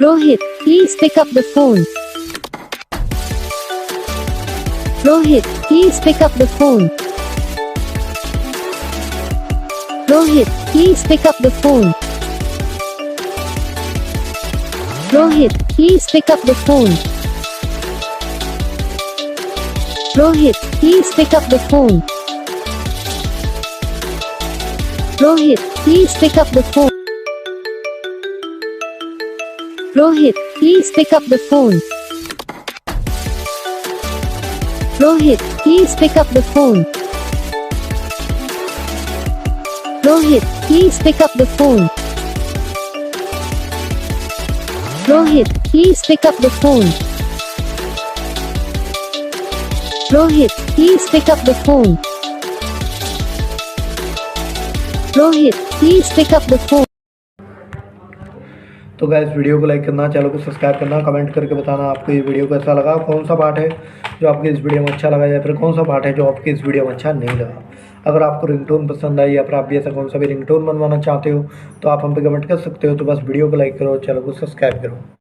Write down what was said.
Rohit, please pick up the phone. Rohit, please pick up the phone. Rohit, please pick up the phone. Rohit, please pick up the phone. Rohit, please pick up the phone. Rohit, please pick up the phone. Rohit, please pick up the phone. Rohit, please pick up the phone. Rohit, please pick up the phone. Rohit, please pick up the phone. Rohit, please pick up the phone. Rohit, please pick up the phone. तो guys video को like करना, channel को subscribe करना, comment करके बताना आपको ये video कैसा लगा, कौन सा पार्ट है जो आपके इस वीडियो में अच्छा लगा या फिर कौन सा पार्ट है जो आपके इस वीडियो में अच्छा नहीं लगा। अगर आपको रिंगटोन पसंद आई या फिर आप भी ऐसा कौन सा भी रिंगटोन बनवाना चाहते हो तो आप हम पे कमेंट कर सकते हो। तो बस वीडियो को लाइक करो, चैनल को सब्सक्राइब करो।